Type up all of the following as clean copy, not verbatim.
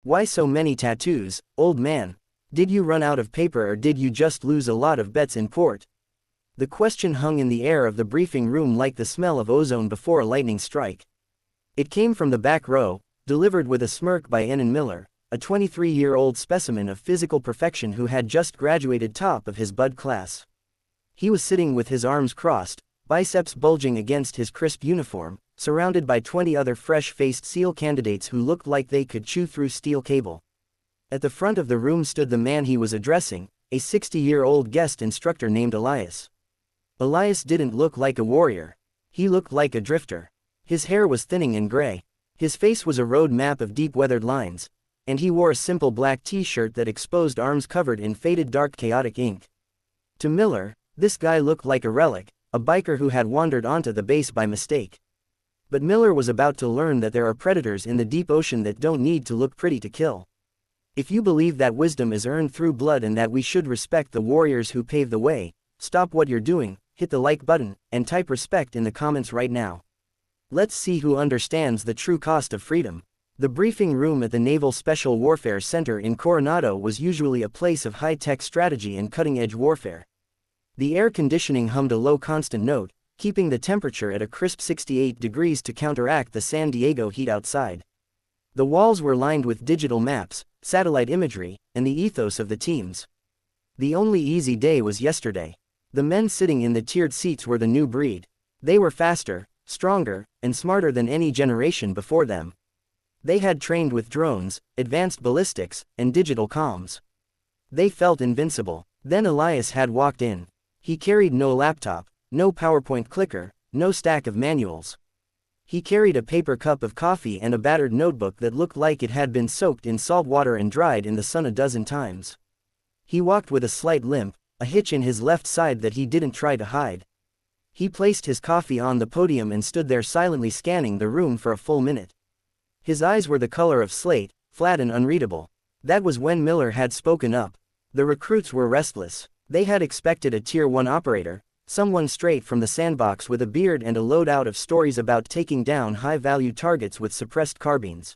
Why so many tattoos, old man? Did you run out of paper or did you just lose a lot of bets in port? The question hung in the air of the briefing room like the smell of ozone before a lightning strike. It came from the back row, delivered with a smirk by Enan Miller, a 23-year-old specimen of physical perfection who had just graduated top of his bud class. He was sitting with his arms crossed, biceps bulging against his crisp uniform, surrounded by 20 other fresh-faced SEAL candidates who looked like they could chew through steel cable. At the front of the room stood the man he was addressing, a 60-year-old guest instructor named Elias. Elias didn't look like a warrior. He looked like a drifter. His hair was thinning and gray. His face was a road map of deep weathered lines, and he wore a simple black t-shirt that exposed arms covered in faded dark chaotic ink. To Miller, this guy looked like a relic, a biker who had wandered onto the base by mistake. But Miller was about to learn that there are predators in the deep ocean that don't need to look pretty to kill. If you believe that wisdom is earned through blood and that we should respect the warriors who pave the way, stop what you're doing, hit the like button, and type respect in the comments right now. Let's see who understands the true cost of freedom. The briefing room at the Naval Special Warfare Center in Coronado was usually a place of high-tech strategy and cutting-edge warfare. The air conditioning hummed a low constant note, keeping the temperature at a crisp 68 degrees to counteract the San Diego heat outside. The walls were lined with digital maps, satellite imagery, and the ethos of the teams. The only easy day was yesterday. The men sitting in the tiered seats were the new breed. They were faster, stronger, and smarter than any generation before them. They had trained with drones, advanced ballistics, and digital comms. They felt invincible. Then Elias had walked in. He carried no laptop, no PowerPoint clicker, no stack of manuals. He carried a paper cup of coffee and a battered notebook that looked like it had been soaked in salt water and dried in the sun a dozen times. He walked with a slight limp, a hitch in his left side that he didn't try to hide. He placed his coffee on the podium and stood there silently scanning the room for a full minute. His eyes were the color of slate, flat and unreadable. That was when Miller had spoken up. The recruits were restless. They had expected a Tier 1 operator, someone straight from the sandbox with a beard and a loadout of stories about taking down high-value targets with suppressed carbines.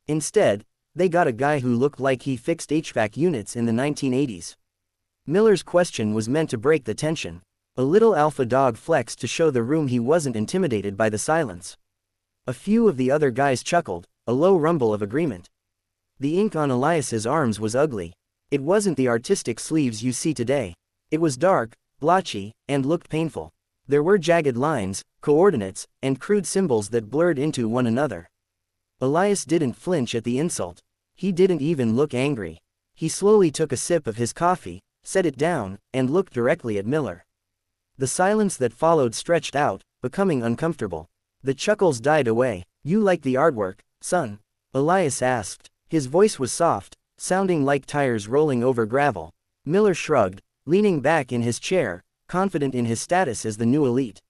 Instead, they got a guy who looked like he fixed HVAC units in the 1980s. Miller's question was meant to break the tension. A little alpha dog flexed to show the room he wasn't intimidated by the silence. A few of the other guys chuckled, a low rumble of agreement. The ink on Elias's arms was ugly. It wasn't the artistic sleeves you see today. It was dark, blotchy, and looked painful. There were jagged lines, coordinates, and crude symbols that blurred into one another. Elias didn't flinch at the insult. He didn't even look angry. He slowly took a sip of his coffee, set it down, and looked directly at Miller. The silence that followed stretched out, becoming uncomfortable. The chuckles died away. "You like the artwork, son?" Elias asked. His voice was soft, sounding like tires rolling over gravel. Miller shrugged, leaning back in his chair, confident in his status as the new elite.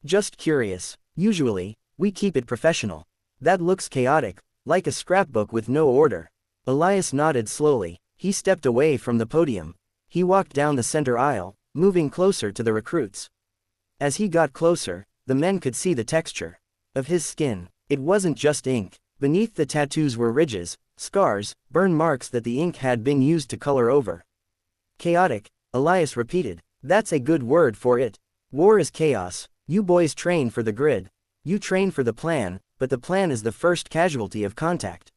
"Just curious. Usually, we keep it professional. That looks chaotic, like a scrapbook with no order." Elias nodded slowly. He stepped away from the podium. He walked down the center aisle, moving closer to the recruits. As he got closer, the men could see the texture of his skin. It wasn't just ink. Beneath the tattoos were ridges, scars, burn marks that the ink had been used to color over. "Chaotic," Elias repeated. "That's a good word for it. War is chaos. You boys train for the grid. You train for the plan, but the plan is the first casualty of contact."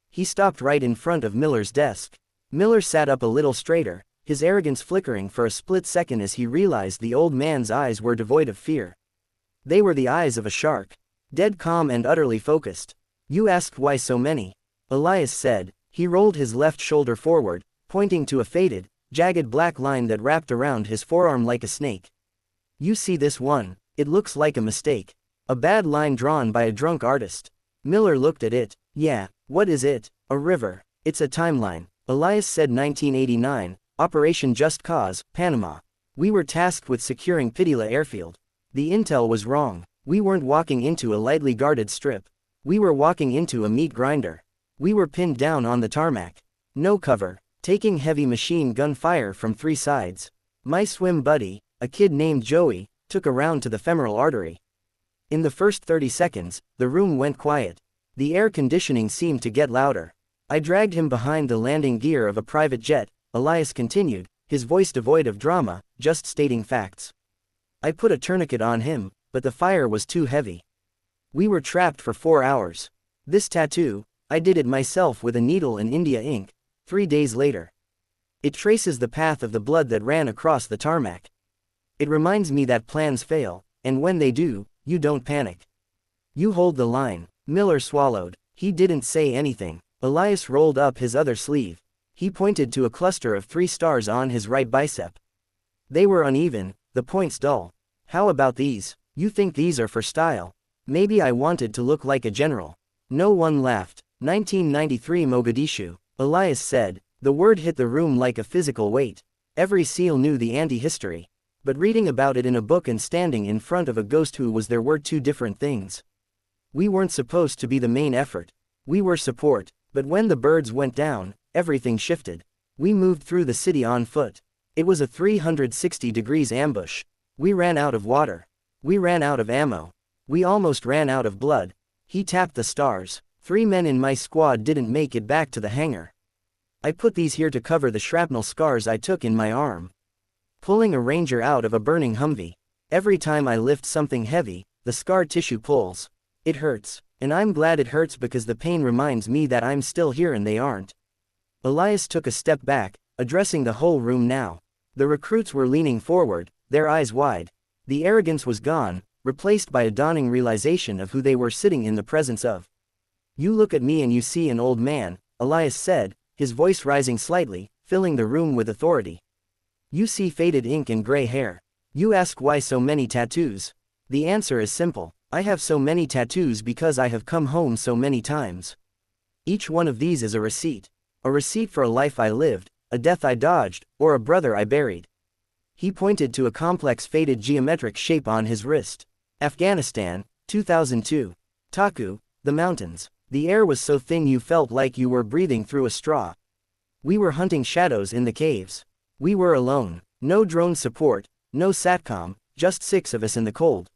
He stopped right in front of Miller's desk. Miller sat up a little straighter, his arrogance flickering for a split second as he realized the old man's eyes were devoid of fear. They were the eyes of a shark. Dead calm and utterly focused. "You asked why so many," Elias said. He rolled his left shoulder forward, pointing to a faded, jagged black line that wrapped around his forearm like a snake. "You see this one? It looks like a mistake. A bad line drawn by a drunk artist." Miller looked at it. "Yeah, what is it?" "A river. It's a timeline." Elias said 1989, Operation Just Cause, Panama. "We were tasked with securing Pitila Airfield. The intel was wrong. We weren't walking into a lightly guarded strip. We were walking into a meat grinder. We were pinned down on the tarmac. No cover, taking heavy machine gun fire from 3 sides. My swim buddy, a kid named Joey, took a round to the femoral artery." In the first 30 seconds, the room went quiet. The air conditioning seemed to get louder. I dragged him behind the landing gear of a private jet, Elias continued, his voice devoid of drama, just stating facts. I put a tourniquet on him, but the fire was too heavy. We were trapped for 4 hours. This tattoo, I did it myself with a needle and India ink, 3 days later. It traces the path of the blood that ran across the tarmac. It reminds me that plans fail, and when they do, you don't panic. You hold the line. Miller swallowed. He didn't say anything. Elias rolled up his other sleeve. He pointed to a cluster of 3 stars on his right bicep. They were uneven, the points dull. How about these? You think these are for style? Maybe I wanted to look like a general. No one laughed. 1993 Mogadishu. Elias said. The word hit the room like a physical weight. Every SEAL knew the anti-history. But reading about it in a book and standing in front of a ghost who was there were 2 different things. We weren't supposed to be the main effort. We were support. But when the birds went down, everything shifted. We moved through the city on foot. It was a 360 degrees ambush. We ran out of water. We ran out of ammo. We almost ran out of blood. He tapped the stars. 3 men in my squad didn't make it back to the hangar. I put these here to cover the shrapnel scars I took in my arm. Pulling a Ranger out of a burning Humvee. Every time I lift something heavy, the scar tissue pulls. It hurts. And I'm glad it hurts because the pain reminds me that I'm still here and they aren't. Elias took a step back, addressing the whole room now. The recruits were leaning forward, their eyes wide. The arrogance was gone, replaced by a dawning realization of who they were sitting in the presence of. You look at me and you see an old man, Elias said, his voice rising slightly, filling the room with authority. You see faded ink and gray hair. You ask why so many tattoos. The answer is simple. I have so many tattoos because I have come home so many times. Each one of these is a receipt. A receipt for a life I lived, a death I dodged, or a brother I buried. He pointed to a complex faded geometric shape on his wrist. Afghanistan, 2002. Taku, the mountains. The air was so thin you felt like you were breathing through a straw. We were hunting shadows in the caves. We were alone. No drone support, no SATCOM, just 6 of us in the cold.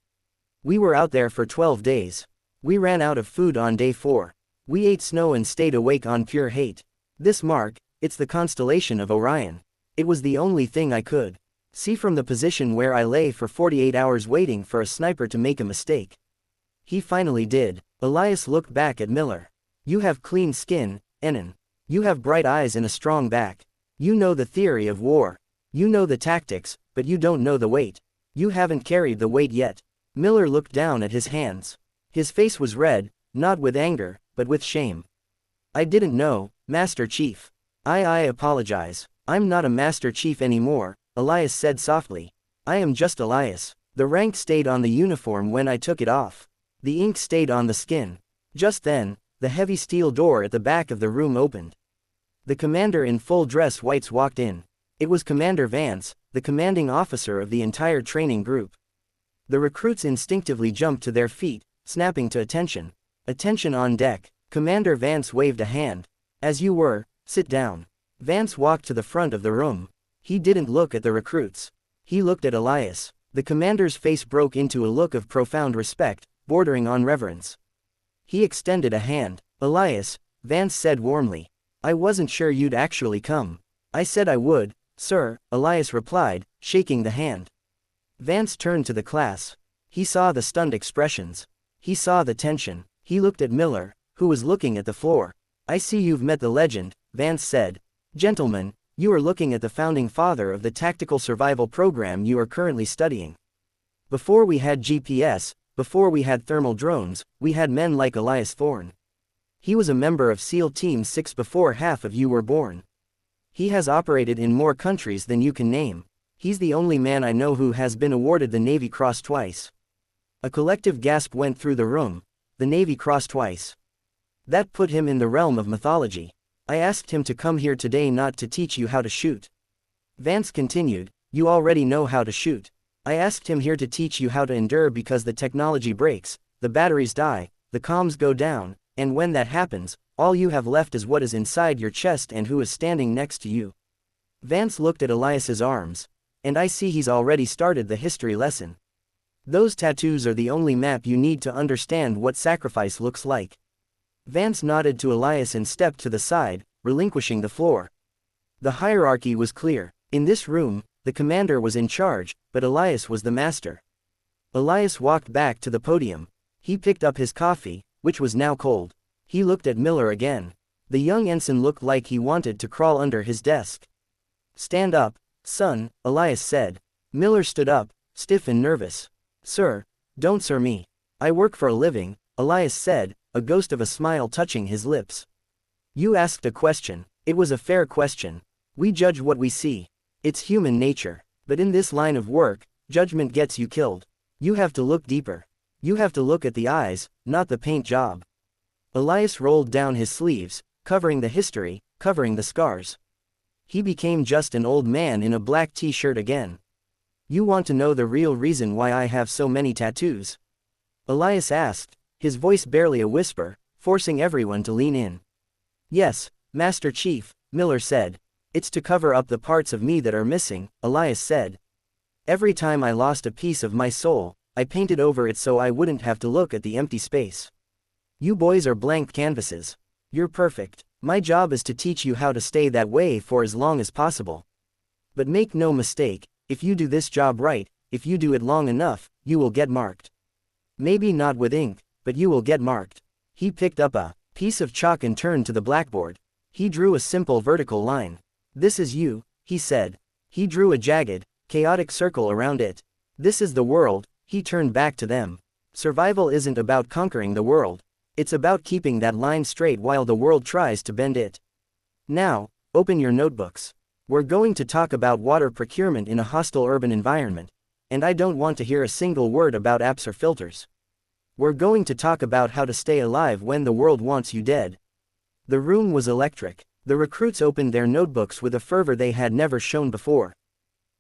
We were out there for 12 days. We ran out of food on day 4. We ate snow and stayed awake on pure hate. This mark, it's the constellation of Orion. It was the only thing I could see from the position where I lay for 48 hours waiting for a sniper to make a mistake. He finally did. Elias looked back at Miller. You have clean skin, Enon. You have bright eyes and a strong back. You know the theory of war. You know the tactics, but you don't know the weight. You haven't carried the weight yet. Miller looked down at his hands. His face was red, not with anger, but with shame. I didn't know, Master Chief. I apologize. I'm not a Master Chief anymore, Elias said softly. I am just Elias. The rank stayed on the uniform when I took it off. The ink stayed on the skin. Just then, the heavy steel door at the back of the room opened. The commander in full dress whites walked in. It was Commander Vance, the commanding officer of the entire training group. The recruits instinctively jumped to their feet, snapping to attention. Attention on deck. Commander Vance waved a hand. As you were, sit down. Vance walked to the front of the room. He didn't look at the recruits. He looked at Elias. The commander's face broke into a look of profound respect, bordering on reverence. He extended a hand. Elias, Vance said warmly. I wasn't sure you'd actually come. I said I would, sir, Elias replied, shaking the hand. Vance turned to the class. He saw the stunned expressions. He saw the tension. He looked at Miller, who was looking at the floor. I see you've met the legend, Vance said. Gentlemen, you are looking at the founding father of the tactical survival program you are currently studying. Before we had GPS, before we had thermal drones, we had men like Elias Thorne. He was a member of SEAL Team 6 before half of you were born. He has operated in more countries than you can name. He's the only man I know who has been awarded the Navy Cross twice. A collective gasp went through the room. The Navy Cross twice. That put him in the realm of mythology. I asked him to come here today not to teach you how to shoot. Vance continued, you already know how to shoot. I asked him here to teach you how to endure because the technology breaks, the batteries die, the comms go down, and when that happens, all you have left is what is inside your chest and who is standing next to you. Vance looked at Elias's arms. And I see he's already started the history lesson. Those tattoos are the only map you need to understand what sacrifice looks like. Vance nodded to Elias and stepped to the side, relinquishing the floor. The hierarchy was clear. In this room, the commander was in charge, but Elias was the master. Elias walked back to the podium. He picked up his coffee, which was now cold. He looked at Miller again. The young ensign looked like he wanted to crawl under his desk. "Stand up, son," Elias said. Miller stood up, stiff and nervous. "Sir, don't sir me. I work for a living," Elias said, a ghost of a smile touching his lips. "You asked a question. It was a fair question. We judge what we see. It's human nature. But in this line of work, judgment gets you killed. You have to look deeper. You have to look at the eyes, not the paint job." Elias rolled down his sleeves, covering the history, covering the scars. He became just an old man in a black t-shirt again. "You want to know the real reason why I have so many tattoos?" Elias asked, his voice barely a whisper, forcing everyone to lean in. "Yes, Master Chief," Miller said. "It's to cover up the parts of me that are missing," Elias said. "Every time I lost a piece of my soul, I painted over it so I wouldn't have to look at the empty space. You boys are blank canvases. You're perfect. My job is to teach you how to stay that way for as long as possible. But make no mistake, if you do this job right, if you do it long enough, you will get marked. Maybe not with ink, but you will get marked." He picked up a piece of chalk and turned to the blackboard. He drew a simple vertical line. "This is you," he said. He drew a jagged, chaotic circle around it. "This is the world," he turned back to them. "Survival isn't about conquering the world. It's about keeping that line straight while the world tries to bend it. Now, open your notebooks. We're going to talk about water procurement in a hostile urban environment, and I don't want to hear a single word about apps or filters. We're going to talk about how to stay alive when the world wants you dead." The room was electric. The recruits opened their notebooks with a fervor they had never shown before.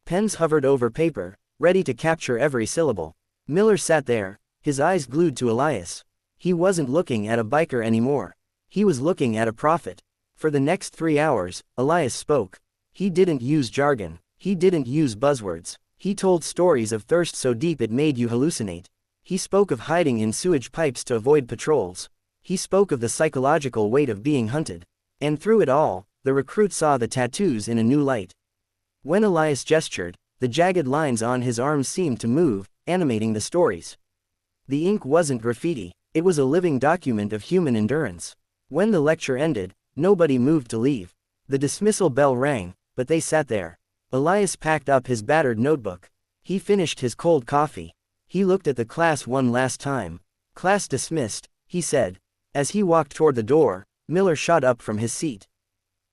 Pens hovered over paper, ready to capture every syllable. Miller sat there, his eyes glued to Elias. He wasn't looking at a biker anymore. He was looking at a prophet. For the next 3 hours, Elias spoke. He didn't use jargon. He didn't use buzzwords. He told stories of thirst so deep it made you hallucinate. He spoke of hiding in sewage pipes to avoid patrols. He spoke of the psychological weight of being hunted. And through it all, the recruit saw the tattoos in a new light. When Elias gestured, the jagged lines on his arms seemed to move, animating the stories. The ink wasn't graffiti. It was a living document of human endurance. When the lecture ended, nobody moved to leave. The dismissal bell rang, but they sat there. Elias packed up his battered notebook. He finished his cold coffee. He looked at the class one last time. "Class dismissed," he said. As he walked toward the door, Miller shot up from his seat.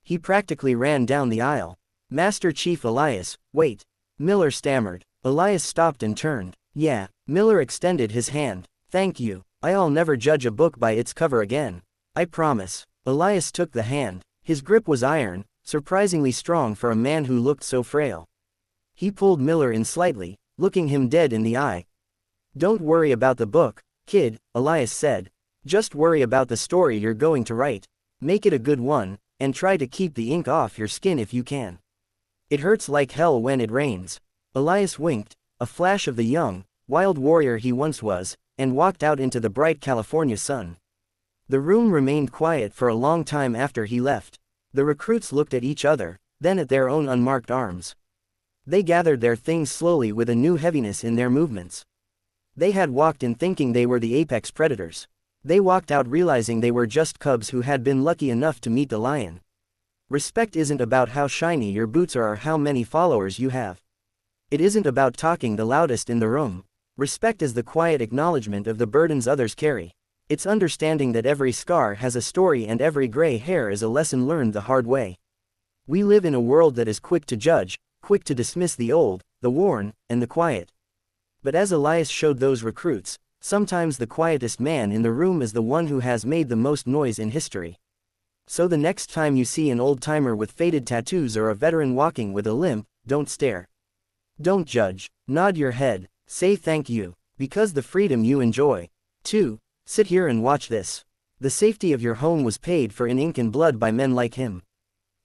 He practically ran down the aisle. "Master Chief Elias, wait." Miller stammered. Elias stopped and turned. "Yeah." Miller extended his hand. "Thank you. I'll never judge a book by its cover again. I promise." Elias took the hand. His grip was iron, surprisingly strong for a man who looked so frail. He pulled Miller in slightly, looking him dead in the eye. "Don't worry about the book, kid," Elias said. "Just worry about the story you're going to write. Make it a good one, and try to keep the ink off your skin if you can. It hurts like hell when it rains." Elias winked, a flash of the young, wild warrior he once was, and walked out into the bright California sun. The room remained quiet for a long time after he left. The recruits looked at each other, then at their own unmarked arms. They gathered their things slowly with a new heaviness in their movements. They had walked in thinking they were the apex predators. They walked out realizing they were just cubs who had been lucky enough to meet the lion. Respect isn't about how shiny your boots are or how many followers you have. It isn't about talking the loudest in the room. Respect is the quiet acknowledgement of the burdens others carry. It's understanding that every scar has a story and every gray hair is a lesson learned the hard way. We live in a world that is quick to judge, quick to dismiss the old, the worn, and the quiet. But as Elias showed those recruits, sometimes the quietest man in the room is the one who has made the most noise in history. So the next time you see an old-timer with faded tattoos or a veteran walking with a limp, don't stare. Don't judge. Nod your head. Say thank you, because the freedom you enjoy. 2. Sit here and watch this. The safety of your home was paid for in ink and blood by men like him.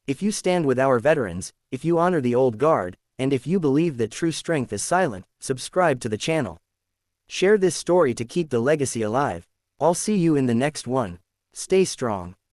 If you stand with our veterans, if you honor the old guard, and if you believe that true strength is silent, subscribe to the channel. Share this story to keep the legacy alive. I'll see you in the next one. Stay strong.